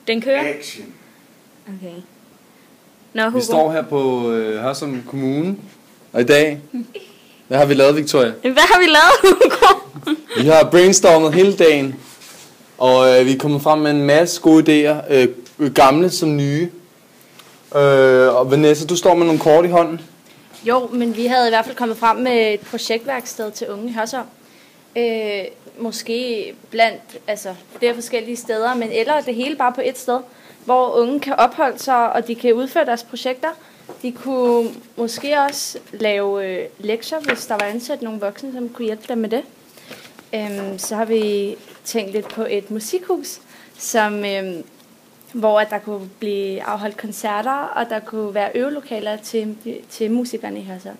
Den kører? Action. Okay. Nå, Hugo. Vi står her på Hørsholm Kommune, og i dag, hvad har vi lavet, Victoria? Hvad har vi lavet, Hugo? Vi har brainstormet hele dagen, og vi er kommet frem med en masse gode idéer, gamle som nye. Og Vanessa, du står med nogle kort i hånden. Jo, men vi havde i hvert fald kommet frem med et projektværksted til unge i Hørsholm. Måske blandt flere forskellige steder, men eller det hele bare på et sted, hvor unge kan opholde sig, og de kan udføre deres projekter. De kunne måske også lave lektier, hvis der var ansat nogle voksne, som kunne hjælpe dem med det. Så har vi tænkt lidt på et musikhus, hvor der kunne blive afholdt koncerter, og der kunne være øvelokaler til musikerne i Hørsholm.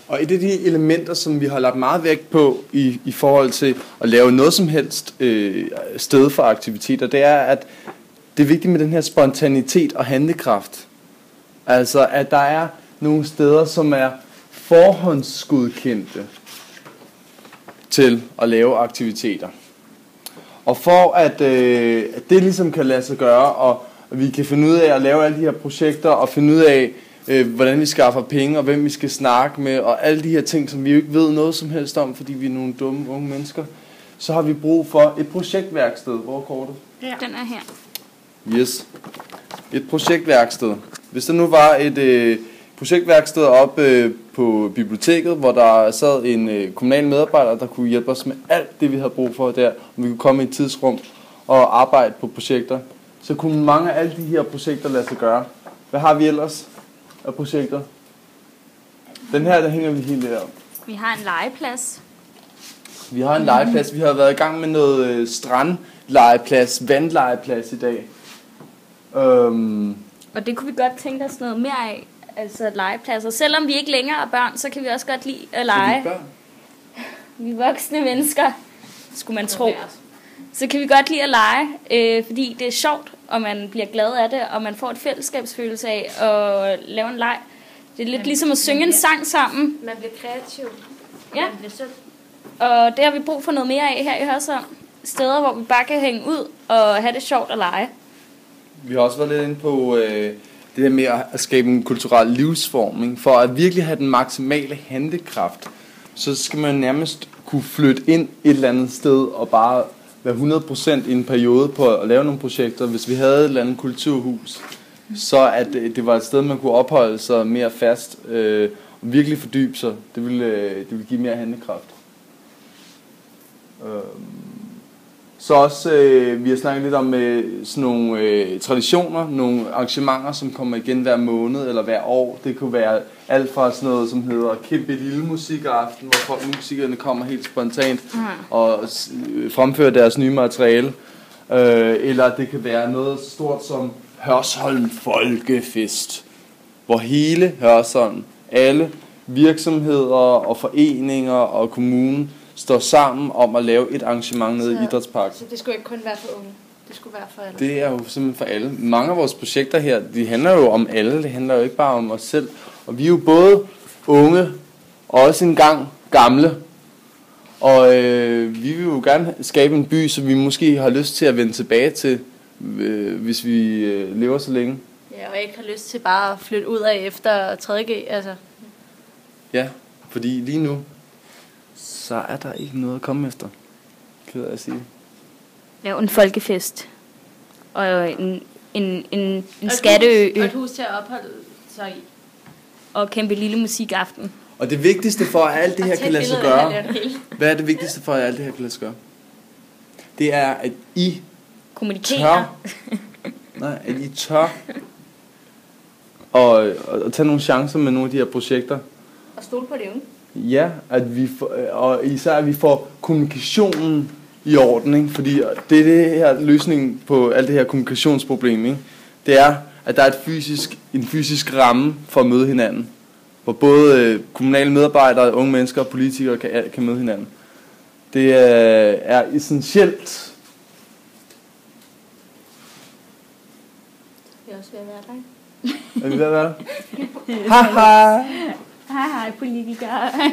Og et af de elementer, som vi har lagt meget vægt på i forhold til at lave noget som helst sted for aktiviteter, det er, at det er vigtigt med den her spontanitet og handlekraft. Altså, at der er nogle steder, som er forhåndsgodkendte til at lave aktiviteter. Og for at det ligesom kan lade sig gøre, og vi kan finde ud af at lave alle de her projekter, og finde ud af, hvordan vi skaffer penge, og hvem vi skal snakke med, og alle de her ting, som vi jo ikke ved noget som helst om, fordi vi er nogle dumme unge mennesker, så har vi brug for et projektværksted. Hvor er kortet? Ja. Den er her. Yes. Et projektværksted. Hvis der nu var et projektværksted oppe på biblioteket, hvor der sad en kommunal medarbejder, der kunne hjælpe os med alt det, vi havde brug for der, og vi kunne komme i et tidsrum og arbejde på projekter, så kunne mange af alle de her projekter lade sig gøre. Hvad har vi ellers af projekter? Den her, der hænger vi helt der. Vi har en legeplads. Vi har en legeplads. Vi har været i gang med noget strandlegeplads, vandlegeplads i dag. Og det kunne vi godt tænke os noget mere af. Altså legepladser. Selvom vi ikke længere er børn, så kan vi også godt lide at lege. Vi er voksne mennesker, skulle man tro. Så kan vi godt lide at lege, fordi det er sjovt, og man bliver glad af det, og man får et fællesskabsfølelse af at lave en leg. Det er lidt ligesom at synge en sang sammen. Man bliver kreativ. Ja. Man bliver sød. Og det har vi brug for noget mere af her i Hørsholm. Steder, hvor vi bare kan hænge ud og have det sjovt at lege. Vi har også været lidt inde på det der med at skabe en kulturel livsform. For at virkelig have den maksimale handlekraft, så skal man nærmest kunne flytte ind et eller andet sted og bare være 100% i en periode på at lave nogle projekter. Hvis vi havde et eller andet kulturhus, så at det var et sted, man kunne opholde sig mere fast og virkelig fordybe sig. Det ville give mere handlekraft. Så også, vi har snakket lidt om sådan nogle traditioner, nogle arrangementer, som kommer igen hver måned eller hver år. Det kunne være alt fra sådan noget, som hedder Kæmpe Lille Musikaften, hvor musikerne kommer helt spontant og fremfører deres nye materiale. Eller det kan være noget så stort som Hørsholm Folkefest, hvor hele Hørsholm, alle virksomheder og foreninger og kommunen står sammen om at lave et arrangement nede i Idrætsparken. Så det skulle ikke kun være for unge, det skulle være for alle? Det er jo simpelthen for alle. Mange af vores projekter her, de handler jo om alle, det handler jo ikke bare om os selv. Og vi er jo både unge og også engang gamle. Og vi vil jo gerne skabe en by, som vi måske har lyst til at vende tilbage til, hvis vi lever så længe. Ja, og ikke har lyst til bare at flytte ud af efter 3.G, altså. Ja, fordi lige nu, så er der ikke noget at komme efter. Ked af at sige. Lav en folkefest. Og en skatteø. Og et hus til at opholde sig i. Og Kæmpe Lille Musikaften. Og det vigtigste for, at alt det her kan lade sig gøre. Hvad er det vigtigste for, at alt det her kan lade sig gøre? Det er, at I kommunikere. At I tør og tage nogle chancer med nogle af de her projekter. Og stole på det unge. Ja, at vi og især at vi får kommunikationen i orden, ikke? Fordi det er det her løsning på alt det her kommunikationsproblem, ikke? Det er, at der er en fysisk ramme for at møde hinanden, hvor både kommunale medarbejdere, unge mennesker og politikere kan møde hinanden. Det er essentielt. Det er også ved at være der. Er vi ved at være der? Haha! Hej politikere. Hej.